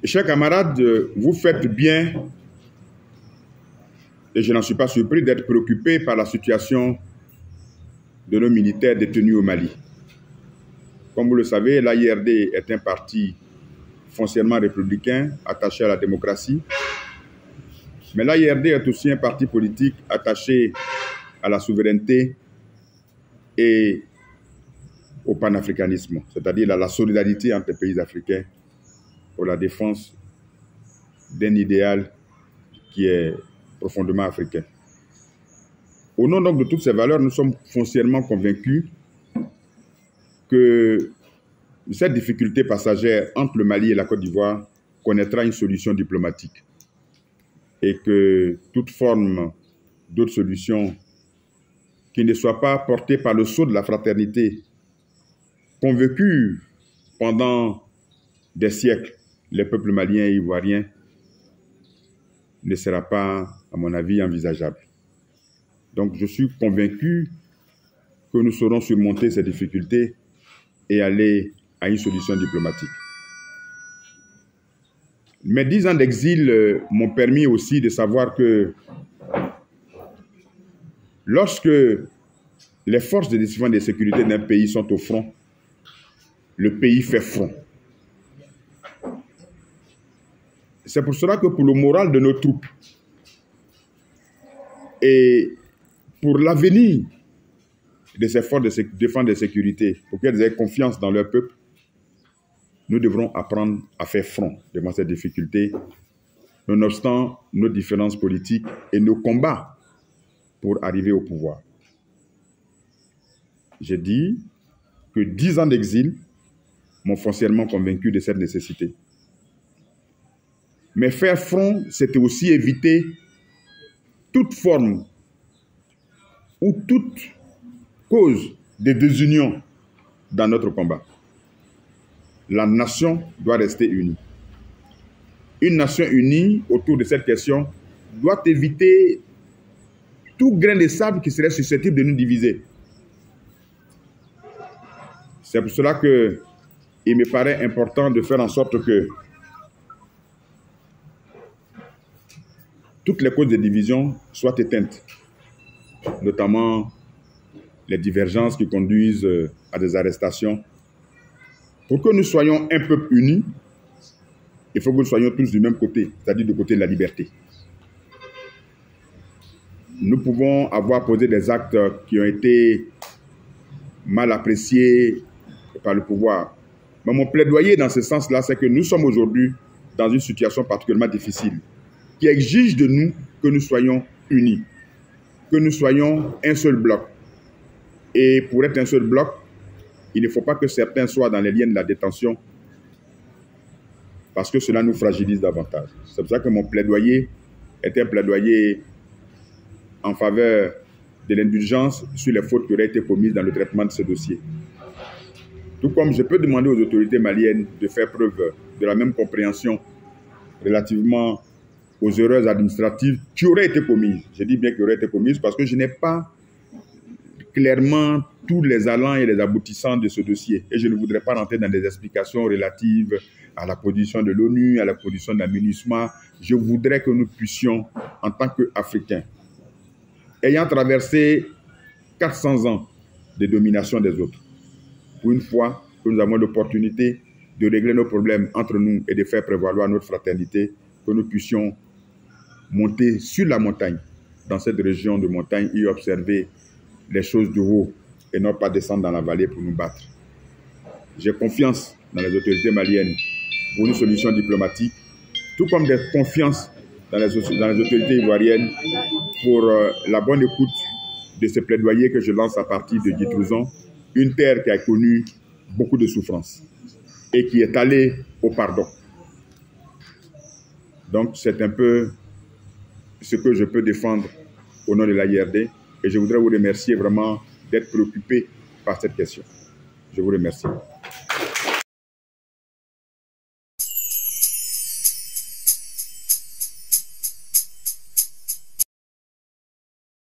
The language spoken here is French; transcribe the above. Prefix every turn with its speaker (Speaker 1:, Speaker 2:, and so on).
Speaker 1: Chers camarades, vous faites bien, et je n'en suis pas surpris, d'être préoccupés par la situation de nos militaires détenus au Mali. Comme vous le savez, l'AIRD est un parti foncièrement républicain, attaché à la démocratie. Mais l'AIRD est aussi un parti politique attaché à la souveraineté et au panafricanisme, c'est-à-dire à la solidarité entre les pays africains pour la défense d'un idéal qui est profondément africain. Au nom donc de toutes ces valeurs, nous sommes foncièrement convaincus que cette difficulté passagère entre le Mali et la Côte d'Ivoire connaîtra une solution diplomatique et que toute forme d'autre solution qui ne soit pas portée par le sceau de la fraternité convaincu pendant des siècles les peuples maliens et ivoiriens ne sera pas, à mon avis, envisageable. Donc je suis convaincu que nous saurons surmonter ces difficultés et aller à une solution diplomatique. Mes 10 ans d'exil m'ont permis aussi de savoir que lorsque les forces de défense et de sécurité d'un pays sont au front, le pays fait front. C'est pour cela que pour le moral de nos troupes et pour l'avenir de ces forces de défense et de sécurité, pour qu'elles aient confiance dans leur peuple, nous devrons apprendre à faire front devant ces difficultés, nonobstant nos différences politiques et nos combats pour arriver au pouvoir. J'ai dit que 10 ans d'exil m'ont foncièrement convaincu de cette nécessité. Mais faire front, c'était aussi éviter toute forme ou toute cause de désunion dans notre combat. La nation doit rester unie. Une nation unie autour de cette question doit éviter tout grain de sable qui serait susceptible de nous diviser. C'est pour cela qu'il me paraît important de faire en sorte que toutes les causes de division soient éteintes, notamment les divergences qui conduisent à des arrestations. Pour que nous soyons un peuple uni, il faut que nous soyons tous du même côté, c'est-à-dire du côté de la liberté. Nous pouvons avoir posé des actes qui ont été mal appréciés par le pouvoir. Mais mon plaidoyer dans ce sens-là, c'est que nous sommes aujourd'hui dans une situation particulièrement difficile, qui exige de nous que nous soyons unis, que nous soyons un seul bloc. Et pour être un seul bloc, il ne faut pas que certains soient dans les liens de la détention, parce que cela nous fragilise davantage. C'est pour ça que mon plaidoyer est un plaidoyer en faveur de l'indulgence sur les fautes qui auraient été commises dans le traitement de ce dossier. Tout comme je peux demander aux autorités maliennes de faire preuve de la même compréhension relativement aux erreurs administratives qui auraient été commises. Je dis bien qui auraient été commises parce que je n'ai pas clairement tous les allants et les aboutissants de ce dossier. Et je ne voudrais pas rentrer dans des explications relatives à la position de l'ONU, à la position de la MINUSMA. Je voudrais que nous puissions, en tant qu'Africains, ayant traversé 400 ans de domination des autres, pour une fois que nous avons l'opportunité de régler nos problèmes entre nous et de faire prévaloir notre fraternité, que nous puissions monter sur la montagne, dans cette région de montagne, et observer les choses de haut et non pas descendre dans la vallée pour nous battre. J'ai confiance dans les autorités maliennes pour une solution diplomatique, tout comme j'ai confiance dans les autorités ivoiriennes pour la bonne écoute de ce plaidoyer que je lance à partir de Guitouzon, une terre qui a connu beaucoup de souffrances et qui est allée au pardon. Donc c'est un peu ce que je peux défendre au nom de l'AIRD. Et je voudrais vous remercier vraiment d'être préoccupé par cette question. Je vous remercie.